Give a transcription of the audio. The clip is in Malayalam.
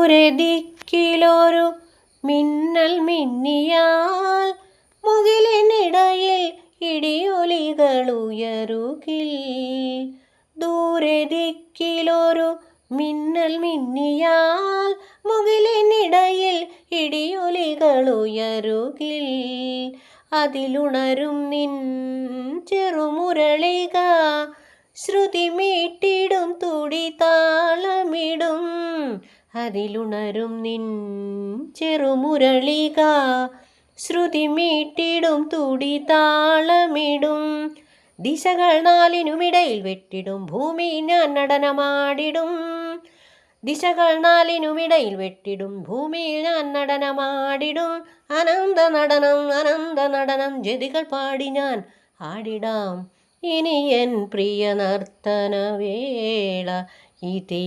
ദൂരെ ദിക്കിലൊരു മിന്നൽ മിന്നിയാൽ മുകിലിനിടയിൽ ഇടിയൊലികളുയരുകിൽ. ദൂരെ ദിക്കിലൊരു മിന്നൽ മിന്നിയാൽ മുകിലിനിടയിൽ ഇടിയൊലികളുയരുകിൽ. അതിലുണരും നിൻ ചെറുമുരളിക ശ്രുതി മീട്ടിടും തുടി താളമിടും. അതിലുണരും നിൻ ചെറുമുരളിക ശ്രുതി മീട്ടിടും തുടി താളമിടും. ദിശകൾ നാലിനുമിടയിൽ വെട്ടിടും ഭൂമിയിൽ ഞാൻ നടനമാടിടും. ദിശകൾ നാലിനുമിടയിൽ വെട്ടിടും ഭൂമിയിൽ ഞാൻ നടനമാടിടും. അനന്ത നടനം ജതികൾ പാടി ഞാൻ ആടിടാം. ഇനി എൻ പ്രിയ നർത്തനവേള ഇതേ.